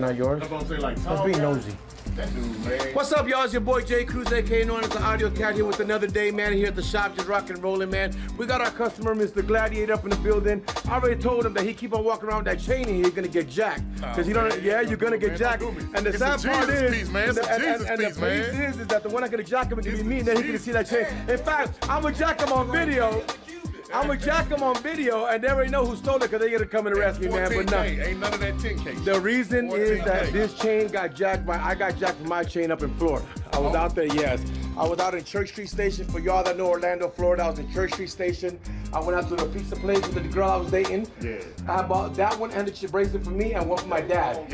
not yours. That's what I'm saying, like Let's be nosy. That dude, man. What's up, y'all? It's your boy Jay Cruz, aka known as the AUDIOZONE here with another day, man. Here at the shop, just rocking and rolling, man. We got our customer, Mr. Gladiator, up in the building. I already told him that he keep on walking around with that chain in here, he's gonna get jacked. Cause you don't, yeah, you're gonna get jacked. And the sad part is, and the piece is that the one I gonna jack him is gonna be me, and then he can see that chain. In fact, I'm gonna jack him on video. I'm gonna jack him on video, and they already know who stole it because they gonna come and arrest me, man. But no, ain't none of that 10K. The reason is that this chain got jacked by, I got jacked with my chain up in Florida. I was out there, yes. I was out in Church Street Station. For y'all that know Orlando, Florida, I was in Church Street Station. I went out to the pizza place with the girl I was dating. Yeah. I bought that one and the bracelet for me and one for my dad.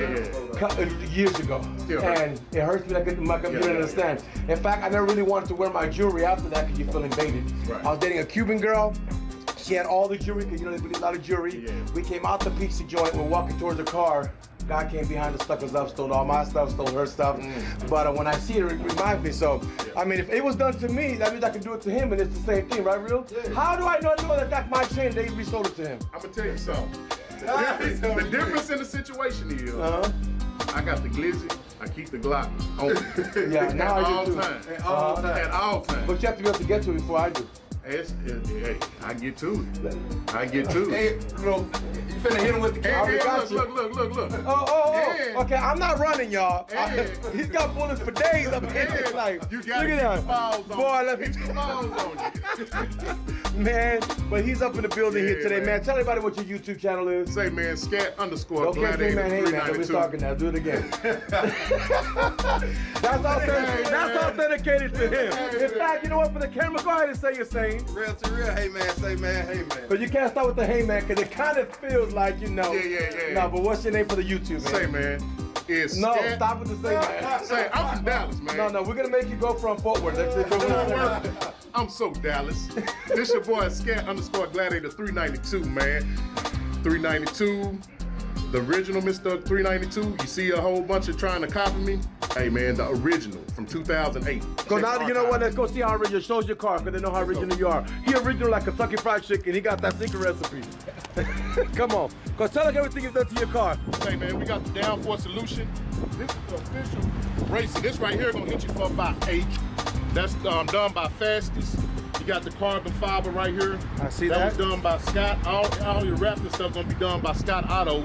Years ago. And it hurts me like you don't understand. In fact, I never really wanted to wear my jewelry after that because you feel invaded. Right. I was dating a Cuban girl. She had all the jewelry, because you know they believe a lot of jewelry. Yeah. We came out the pizza joint, we're walking towards the car. Guy came behind us, stuck us up, stole all my stuff, stole her stuff. But when I see it, it reminds me. So, I mean, if it was done to me, that means I can do it to him, and it's the same thing, right, Rell? Yeah. How do I know that that's my chain, they resold it to him? I'm gonna tell you something. The difference in the situation is, I got the glizzy, I keep the Glock on yeah, now at I all do too. times. At all times. But you have to be able to get to it before I do. Hey, I get to it. I get to it. Hey, bro, you finna hit him with the camera. Look. Oh. Yeah. Okay, I'm not running, y'all. He's got bullets for days up in his life. You got look at that. Boy, let me balls on you. Man, but he's up in the building here today, man. Tell everybody what your YouTube channel is. Say, man, scat_gladiator. Okay, man, hey, man, we're talking now. Do it again. That's authenticated to him. In fact, you know what? For the camera, go ahead and say your saying. Real to real, hey man, say man, hey man. But you can't start with the hey man, because it kind of feels like, you know. Yeah. No, but what's your name for the YouTube, man? Say, man. No, stop with the say, man. Say, I'm from Dallas, man. No, we're going to make you go from Fort Worth. I'm so Dallas. This your boy, scat_gladiator 392, man. 392. The original Mr. 392. You see a whole bunch of trying to copy me? Hey, man, the original from 2008. So now, you know what? Let's go see how original. Shows your car, because they know how original you are. He original like Kentucky Fried Chicken. He got that secret recipe. Come on. Go tell us everything you've done to your car. Hey, man, we got the downforce solution. This is the official racing. This right here gonna hit you for about 8. That's done by Fastest. You got the carbon fiber right here. I see that. That was done by Scott. All your Raptor stuff gonna be done by Scott Auto.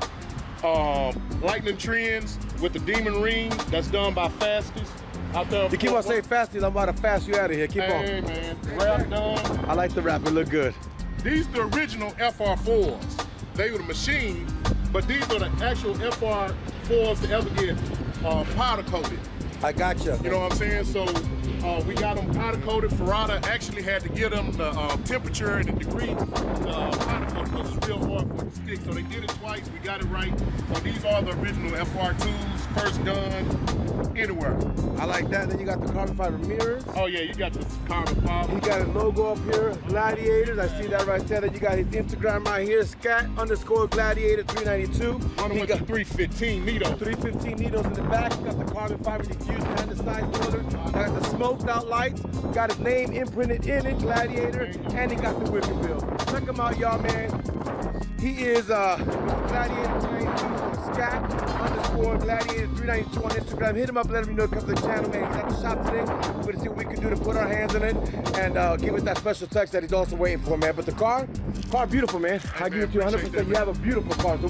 Lightning Trendz with the Demon Ring. That's done by Fastest. Out there. You keep on saying Fastest, I'm about to fast you out of here. Keep on. Hey, man. Wrap done. I like the wrap. It look good. These the original FR4s. They were the machine, but these are the actual FR4s to ever get powder coated. I gotcha. You know what I'm saying? So we got them powder coated. Ferrata actually had to give them the temperature and the degree to powder coat because it's real hard for it to stick. So they did it twice. We got it right. So these are the original FR2s, first done anywhere. I like that. Then you got the carbon fiber mirrors. Oh yeah, you got the carbon fiber. He got a logo up here, Gladiators. I see that right there. Then you got his Instagram right here, scat_gladiator 392. One with the 315 needles. 315 needles in the back. You got the carbon fiber you can use behind the side motor. Got the smoked out lights. Got his name imprinted in it, Gladiator. And he got the whipping bill. Check him out, y'all, man. He is Gladiator 392, scat_gladiator 392 on Instagram. Hit him up, let him know to come to the channel, man. He's at the shop today. We're gonna see what we can do to put our hands in it and give it that special touch that he's also waiting for, man. But the car beautiful, man. I give it to you 100%. You have a beautiful car. So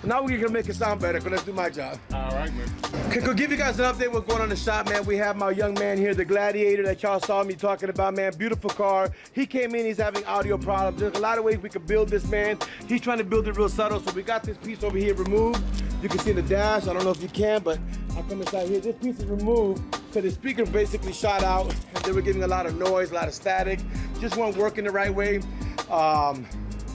now we're gonna make it sound better, because let's do my job. All right, man. Could give you guys an update what's going on in the shop, man. We have my young man here, the Gladiator that y'all saw me talking about, man. Beautiful car. He came in, he's having audio problems. There's a lot of ways we could build this, man. He's trying to build it real subtle, so we got this piece over here removed. You can see the dash. I don't know if you can, but I'll come inside here. This piece is removed because the speaker basically shot out, and they were getting a lot of noise, a lot of static. Just weren't working the right way.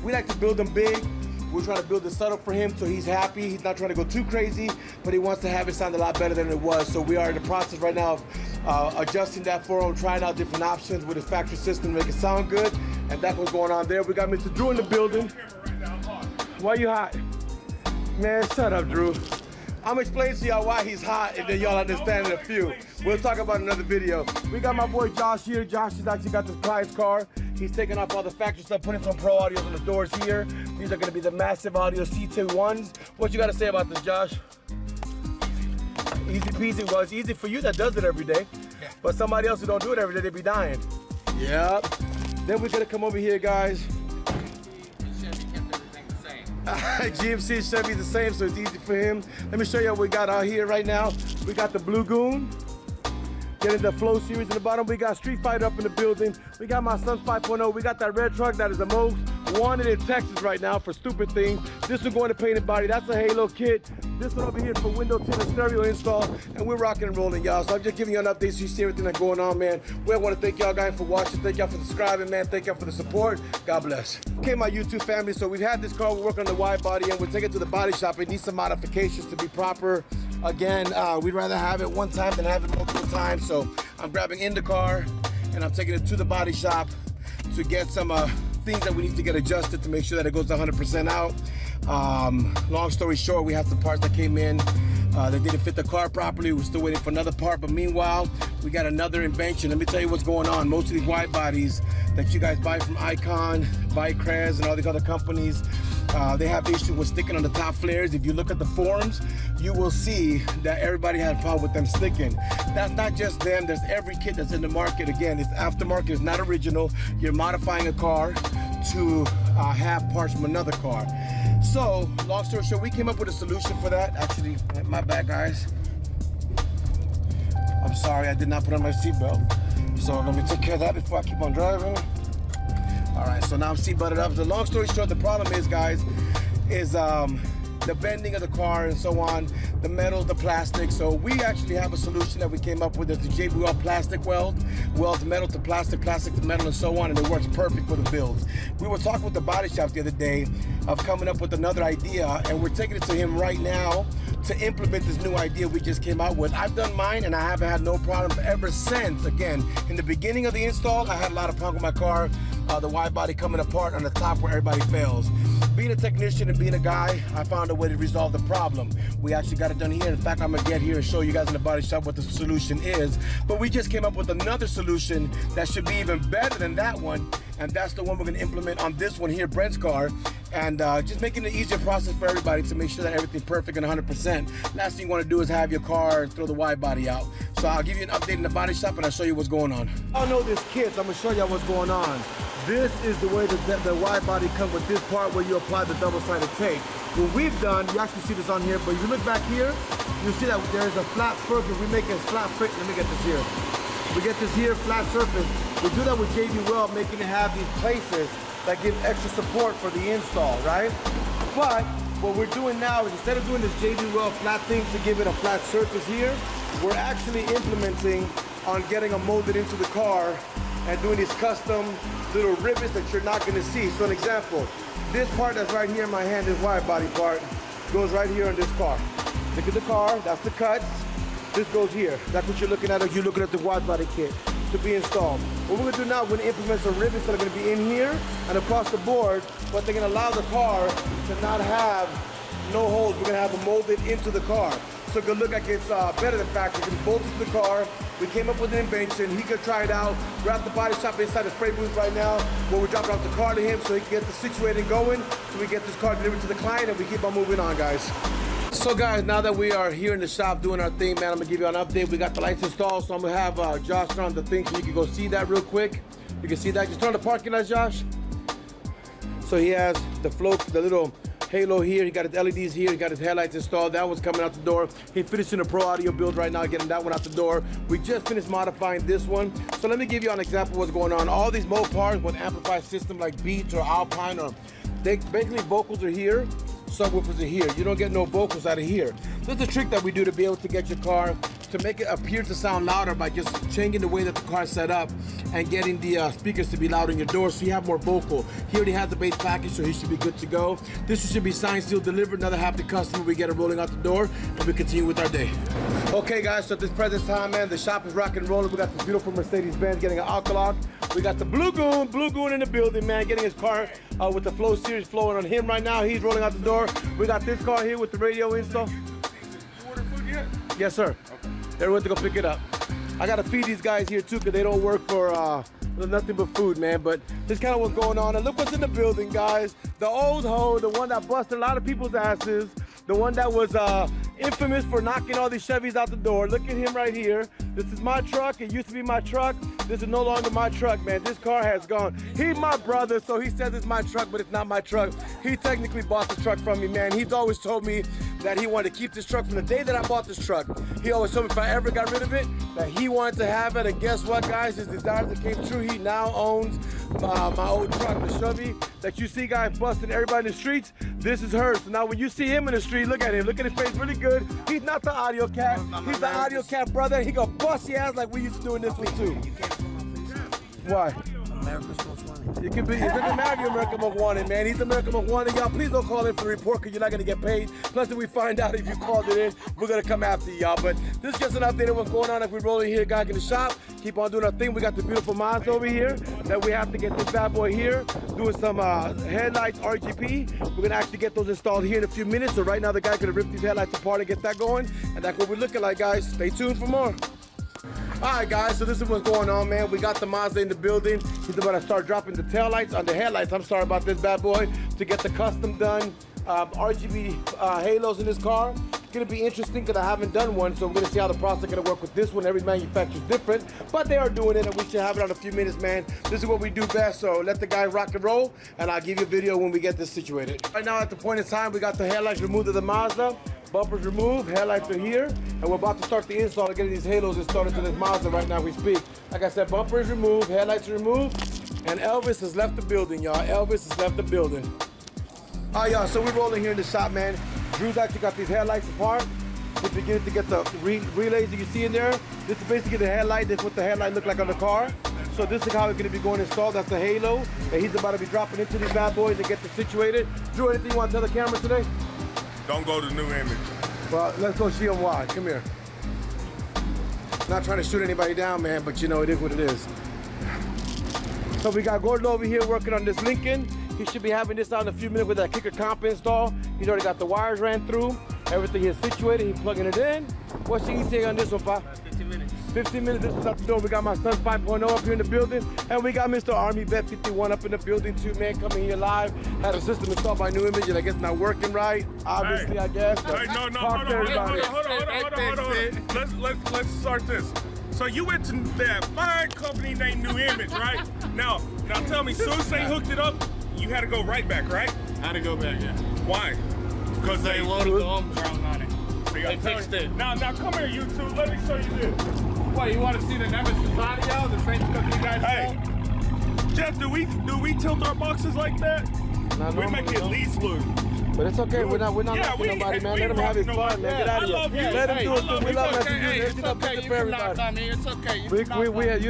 We like to build them big. We're trying to build it subtle for him so he's happy. He's not trying to go too crazy, but he wants to have it sound a lot better than it was. So we are in the process right now of adjusting that for him, trying out different options with his factory system to make it sound good. And that's what's going on there. We got Mr. Drew in the building. Why you hot? Man, shut up, Drew. I'm explaining to y'all why he's hot, and then y'all understand in a few. We'll talk about another video. We got my boy Josh here. Josh has actually got this prize car. He's taking off all the factory stuff, putting some pro audios on the doors here. These are gonna be the massive audio C2 ones. What you gotta say about this, Josh? Easy peasy. Well, it's easy for you that does it every day. But somebody else who don't do it every day, they be dying. Yep. Then we're gonna come over here, guys. GMC and Chevy the same, so it's easy for him. Let me show you what we got out here right now. We got the Blue Goon. Getting the Flow series in the bottom. We got Street Fighter up in the building. We got my son's 5.0. We got that red truck that is the most wanted in Texas right now for stupid things. This one going to painted body. That's a Halo kit. This one over here for window tint and stereo install. And we're rocking and rolling, y'all. So I'm just giving you an update so you see everything that's going on, man. We want to thank y'all guys for watching. Thank y'all for subscribing, man. Thank y'all for the support. God bless. Okay, my YouTube family. So we've had this car. We're working on the wide body and we're taking it to the body shop. It needs some modifications to be proper. Again, we'd rather have it one time than have it multiple times. So I'm grabbing in the car and I'm taking it to the body shop to get some things that we need to get adjusted to make sure that it goes 100% out. Long story short, we have some parts that came in that didn't fit the car properly. We're still waiting for another part, but meanwhile, we got another invention. Let me tell you what's going on. Most of these wide bodies that you guys buy from Icon, Crez, and all these other companies, they have issues with sticking on the top flares. If you look at the forums, you will see that everybody had a problem with them sticking. That's not just them. There's every kit that's in the market. Again, it's aftermarket. It's not original. You're modifying a car to have parts from another car. So, long story short, we came up with a solution for that. Actually, my bad, guys. I'm sorry, I did not put on my seatbelt. So let me take care of that before I keep on driving. All right, so now I'm seatbelted up. The long story short, the problem is, guys, is the bending of the car and so on, the metal, the plastic. So we actually have a solution that we came up with. It's the JBL plastic welds metal to plastic, plastic to metal, and so on, and it works perfect for the builds. We were talking with the body shop the other day of coming up with another idea, and we're taking it to him right now to implement this new idea we just came out with. I've done mine and I haven't had no problems ever since. Again, in the beginning of the install, I had a lot of problems with my car, the wide body coming apart on the top where everybody fails. Being a technician and being a guy, I found a way to resolve the problem. We actually got it done here. In fact, I'm gonna get here and show you guys in the body shop what the solution is. But we just came up with another solution that should be even better than that one. And that's the one we're gonna implement on this one here, Brent's car. And just making it an easier process for everybody to make sure that everything's perfect and 100%. Last thing you wanna do is have your car throw the wide body out. So I'll give you an update in the body shop and I'll show you what's going on. I know this kit, so I'm gonna show you what's going on. This is the way that the wide body comes with this part where you apply the double-sided tape. What we've done, you actually see this on here, but if you look back here, you'll see that there's a flat surface. We make it flat, let me get this here. We get this here, flat surface. We do that with JB Weld, making it have these places that give extra support for the install, right? But what we're doing now is instead of doing this JB Weld flat thing to give it a flat surface here, we're actually implementing on getting them molded into the car and doing these custom little rivets that you're not gonna see. So an example, this part that's right here in my hand, this wide body part, goes right here on this car. Look at the car, that's the cuts. This goes here. That's what you're looking at as you're looking at the wide body kit to be installed. What we're gonna do now, we're gonna implement some rivets that are gonna be in here and across the board, but they're gonna allow the car to not have no holes. We're gonna have them molded into the car. So it could look like it's better than factory. It can bolt to the car. We came up with an invention. He could try it out. We're at the body shop inside the spray booth right now where we're dropping off the car to him so he can get this situated and going. So we get this car delivered to the client and we keep on moving on, guys. So guys, now that we are here in the shop doing our thing, man, I'm gonna give you an update. We got the lights installed, so I'm gonna have Josh turn on the thing so you can go see that real quick. You can see that. Just turn on the parking light, Josh. So he has the float, the little halo here. He got his LEDs here. He got his headlights installed. That one's coming out the door. He's finishing a Pro Audio build right now, getting that one out the door. We just finished modifying this one. So let me give you an example of what's going on. All these Mopars with amplified system like Beats or Alpine, or they basically vocals are here, subwoofers are here. You don't get no vocals out of here. There's a trick that we do to be able to get your car to make it appear to sound louder by just changing the way that the car's set up and getting the speakers to be louder in your door so you have more vocal. He already has the base package, so he should be good to go. This should be signed, sealed, delivered. Another happy customer. We get it rolling out the door and we continue with our day. Okay guys, so at this present time, man, the shop is rocking and rolling. We got this beautiful Mercedes-Benz getting an Alcalock. We got the Blue Goon in the building, man, getting his car with the Flow series flowing on him right now. He's rolling out the door. We got this car here with the radio install. You order food yet? Yes, sir. Okay. They went to go pick it up. I gotta feed these guys here too, cause they don't work for nothing but food, man. But this kind of what's going on. And look what's in the building, guys. The old hoe, the one that busted a lot of people's asses, the one that was infamous for knocking all these Chevys out the door. Look at him right here. This is my truck. It used to be my truck. This is no longer my truck, man. This car has gone. He's my brother, so he says it's my truck, but it's not my truck. He technically bought the truck from me, man. He's always told me that he wanted to keep this truck from the day that I bought this truck. He always told me if I ever got rid of it, that he wanted to have it. And guess what, guys? His desires that came true. He now owns my old truck, the Chevy that you see guys busting everybody in the streets. This is hers. So now when you see him in the street, look at him. Look at his face, really good. He's not the audio cat. He's the audio cat brother. He gonna bust your ass like we used to do in this one too. Why? America's Most Wanted. It doesn't matter if you're American Most Wanted, man. He's American Most Wanted. Y'all, please don't call in for the report because you're not going to get paid. Plus, if we find out if you called it in, we're going to come after y'all. But this is just an update of what's going on. If we're rolling here, guys, in the shop, keep on doing our thing. We got the beautiful Mazda over here that we have to get this bad boy here, doing some headlights, RGB. We're going to actually get those installed here in a few minutes. So right now, the guy's going to rip these headlights apart and get that going. And that's what we're looking like, guys. Stay tuned for more. All right, guys, so this is what's going on, man. We got the Mazda in the building. He's about to start dropping the tail lights on the headlights. I'm sorry about this bad boy. To get the custom done RGB halos in this car. It's gonna be interesting because I haven't done one, so I'm gonna see how the process is gonna work with this one. Every manufacturer's different, but they are doing it, and we should have it on a few minutes, man. This is what we do best, so let the guy rock and roll, and I'll give you a video when we get this situated. Right now, at the point in time, we got the headlights removed of the Mazda. Bumpers removed, headlights are here, and we're about to start the install of getting these halos installed into this Mazda right now as we speak. Like I said, bumpers removed, headlights removed, and Elvis has left the building, y'all. Elvis has left the building. All right, y'all, so we're rolling here in the shop, man. Drew's actually got these headlights apart. We're beginning to get the relays that you see in there. This is basically the headlight. This is what the headlight look like on the car. So this is how it's gonna be going installed. That's the halo that he's about to be dropping into these bad boys and get them situated. Drew, anything you want to tell the camera today? Don't go to New Image. Well, let's go see him why. Come here. Not trying to shoot anybody down, man, but you know, it is what it is. So we got Gordon over here working on this Lincoln. He should be having this out in a few minutes with that kicker comp install. He's already got the wires ran through. Everything is situated. He's plugging it in. What's the ETA on this one, Pa? 15 minutes. 15 minutes, this is out the door. We got my son 5.0 up here in the building, and we got Mr. Army Vet 51 up in the building too, man, coming here live. Had a system installed by New Image, and I guess not working right, obviously, hey. I guess. Hey, no, hold on. Let's start this. So you went to that fine company named New Image, right? Now tell me, soon as they hooked it up, you had to go right back, right? Had to go back, yeah. Why? Because They loaded the arms wrong on it. They fixed it. Now come here, you two. Let me show you this. What, you want to see the Nemesis audio? The same stuff you guys Hey, Jeff, do we tilt our boxes like that? We make it least loose. But it's okay, we're not knocking nobody, man. Let him have his fun, man. Get out of here. Let him do his thing. We love him. It's okay, you can knock on me. It's okay.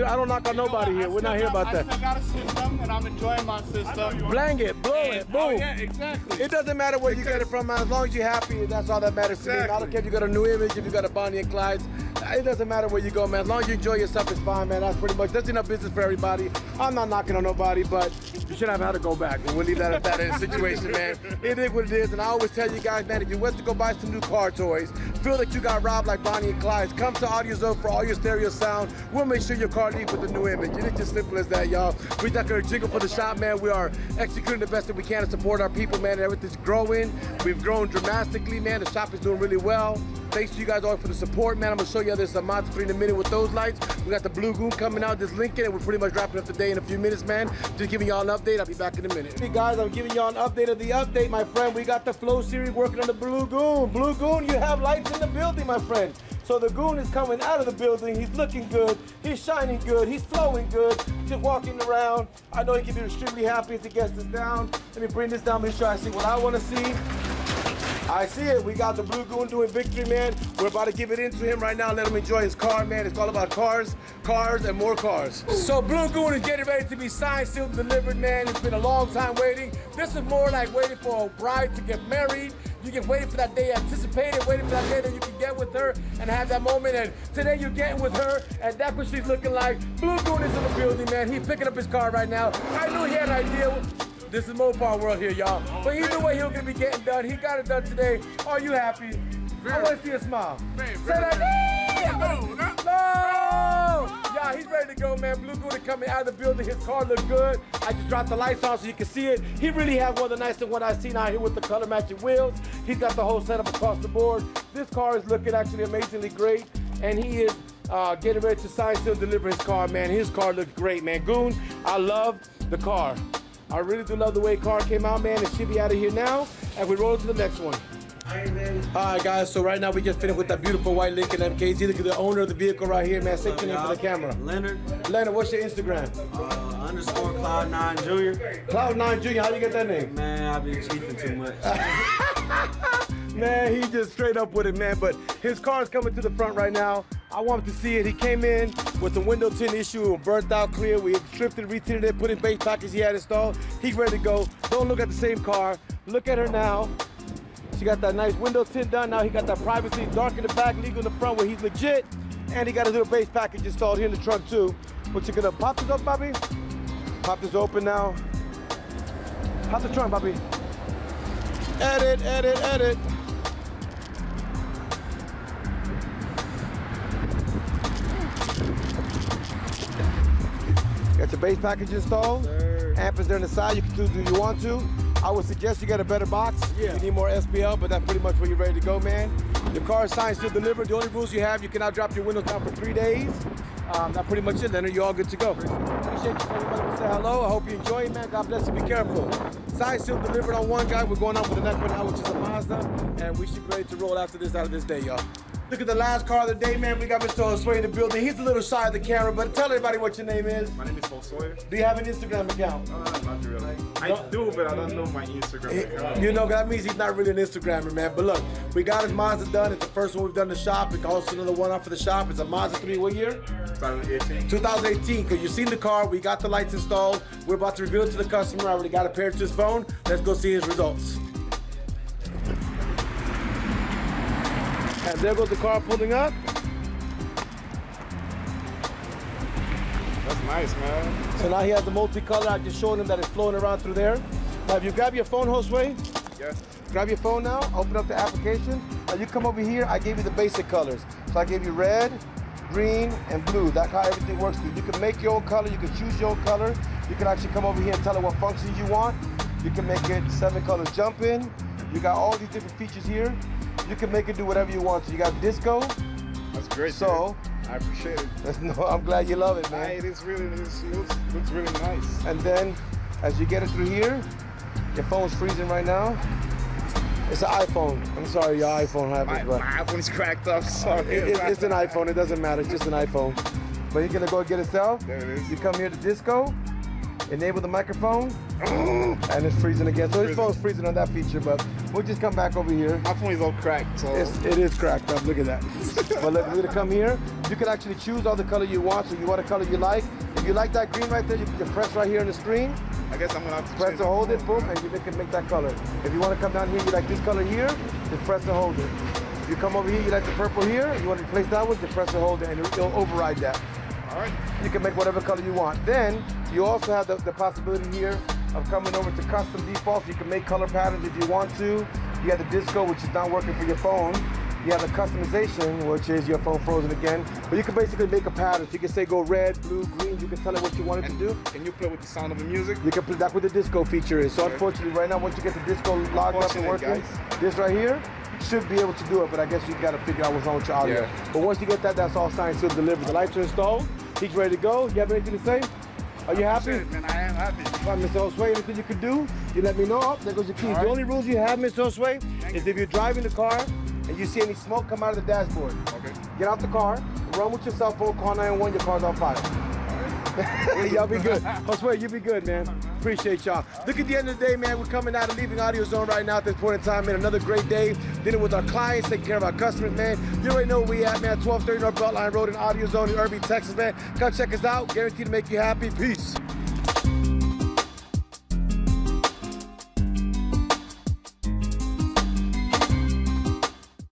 I don't knock on nobody here. We're not here about that. I still got a system, and I'm enjoying my system. Blang it, blow it, boom. Oh, yeah, exactly. It doesn't matter where you get it from, man. As long as you're happy, that's all that matters to me. I don't care if you got a New Image, if you got a Bonnie and Clyde's. It doesn't matter where you go, man. As long as you enjoy yourself, it's fine, man. That's pretty much, that's enough business for everybody. I'm not knocking on nobody, but you should have had to go back. And we'll leave that at that in a situation, man. It is what it is. And I always tell you guys, man, if you went to go buy some new car toys, feel that you got robbed like Bonnie and Clyde's, come to AUDIOZONE for all your stereo sound. We'll make sure your car leaves with the New Image. It's just simple as that, y'all. We got our jingle for the shop, man. We are executing the best that we can to support our people, man. Everything's growing. We've grown dramatically, man. The shop is doing really well. Thanks to you guys all for the support, man. I'm gonna show you this Mazda 3 in a minute with those lights. We got the Blue Goon coming out, this Lincoln, and we're pretty much wrapping up the day in a few minutes, man. Just giving y'all an update. I'll be back in a minute. Hey guys, I'm giving y'all an update of the update, my friend. We got the Flow series working on the Blue Goon. Blue Goon, you have lights in the building, my friend. So the Goon is coming out of the building. He's looking good. He's shining good. He's flowing good. Just walking around. I know he can be extremely happy as he gets this down. Let me bring this down. Make sure I see what I want to see. I see it. We got the Blue Goon doing victory, man. We're about to give it into him right now. Let him enjoy his car, man. It's all about cars, and more cars. So Blue Goon is getting ready to be signed, sealed, delivered, man. It's been a long time waiting. This is more like waiting for a bride to get married. You can wait for that day, anticipated, waiting for that day that you can get with her and have that moment. And today you're getting with her, and that's what she's looking like. Blue Goon is in the building, man. He's picking up his car right now. I knew he had an idea. This is Mopar World here, y'all. But either way, he's gonna be getting done. He got it done today. Are you happy? I want to see a smile. Say that. No! Yeah, he's ready to go, man. Blue Gouda coming out of the building. His car looked good. I just dropped the lights on so you can see it. He really has one of the nicest ones I've seen out here with the color matching wheels. He's got the whole setup across the board. This car is looking actually amazingly great, and he is getting ready to sign, seal, deliver his car, man. His car looks great, man. Goon, I love the car. I really do love the way the car came out, man. It should be out of here now, and we roll to the next one. All right, guys, so right now we just finished with that beautiful white Lincoln MKZ. Look at the owner of the vehicle right here, man. Say your name for the camera. Leonard. Leonard, what's your Instagram? Underscore Cloud9 Junior. Cloud9 Junior, how you get that name? Man, I've been chiefing too much. Man, he just straight up with it, man. But his car is coming to the front right now. I want him to see it. He came in with the window tint issue, burnt out clear. We stripped it, retinted it, put in base package he had installed. He's ready to go. Don't look at the same car. Look at her now. She got that nice window tint done. Now he got that privacy, dark in the back, legal in the front where he's legit. And he got a little base package installed here in the trunk too. But you're gonna pop this up, Bobby? Pop this open now. Pop the trunk, Bobby. Edit, edit, edit. Got your base package installed. Amp is there on the side. You can do what you want to. I would suggest you get a better box. Yeah. You need more SPL, but that's pretty much where you're ready to go, man. Your car is signed, still delivered. The only rules you have, you cannot drop your windows down for 3 days. That's pretty much it, Leonard. You're all good to go. Appreciate you for everybody to say hello. I hope you enjoy it, man. God bless you. Be careful. Signed, still delivered on one guy. We're going on for the next one now, which is a Mazda. And we should be ready to roll after this out of this day, y'all. Look at the last car of the day, man. We got Mr. Josue in the building. He's a little shy of the camera, but tell everybody what your name is. My name is Josue. Do you have an Instagram account? Not really. I do, but I don't know my Instagram account. You know, that means he's not really an Instagrammer, man. But look, we got his Mazda done. It's the first one we've done in the shop. We can also another one off for the shop. It's a Mazda 3, what year? 2018. 2018, because you've seen the car. We got the lights installed. We're about to reveal it to the customer. I already got it paired to his phone. Let's go see his results. And there goes the car pulling up. That's nice, man. So now he has the multicolor. I just showed him that it's flowing around through there. Now, if you grab your phone, Josue, Yes. grab your phone now, open up the application. Now you come over here, I gave you the basic colors. So I gave you red, green, and blue. That's how everything works. You can make your own color, you can choose your own color. You can actually come over here and tell it what functions you want. You can make it 7 colors jump in. You got all these different features here. You can make it do whatever you want. So you got disco. That's great. So, dude. I appreciate it. No, I'm glad you love it, man. It looks really nice. And then, as you get it through here, your phone's freezing right now. It's an iPhone. I'm sorry, your iPhone happens, but My iPhone's cracked up. Sorry. it's an iPhone. It doesn't matter. It's just an iPhone. But you're gonna go get it self. There it is. You come here to disco, enable the microphone, and it's freezing again. So his phone's freezing on that feature, but we'll just come back over here. My phone is all cracked, so. It is cracked up. Look at that. But look, we're gonna come here. You can actually choose all the color you want. So you want a color you like. If you like that green right there, you can press right here on the screen. I guess I'm gonna have to Press change and hold it, boom, and you can make that color. If you want to come down here, you like this color here, just press and hold it. If you come over here, you like the purple here, you want to replace that one, just press and hold it, and it'll override that. All right. You can make whatever color you want. Then, you also have the possibility here of coming over to custom defaults. You can make color patterns if you want to. You have the disco, which is not working for your phone. You have the customization, which is your phone frozen again. But you can basically make a pattern. So you can say go red, blue, green. You can tell it what you want it to do. Can you play with the sound of the music? You can put that with the disco feature is. So unfortunately, right now, once you get the disco logged up and working, this right here should be able to do it. But I guess you got to figure out what's wrong with your audio. Yeah. But once you get that, that's all signed, sealed, delivered. The lights are installed. He's ready to go. You have anything to say? Are you happy? Shit, man, I am happy. All right, Mr. Josue, anything you can do, you let me know. Oh, there goes your keys. All right. The only rules you have, Mr. Josue, is if you're driving the car and you see any smoke come out of the dashboard, Okay. get out the car, run with your cell phone, call 911, your car's on fire. Y'all be good. Josue, you be good, man. Appreciate y'all. Look at the end of the day, man. We're coming out and leaving AUDIOZONE right now at this point in time, man. Another great day. Dealing with our clients, taking care of our customers, man. You already know where we at, man. 1230 North Beltline Road in AUDIOZONE in Irving, Texas, man. Come check us out. Guaranteed to make you happy. Peace.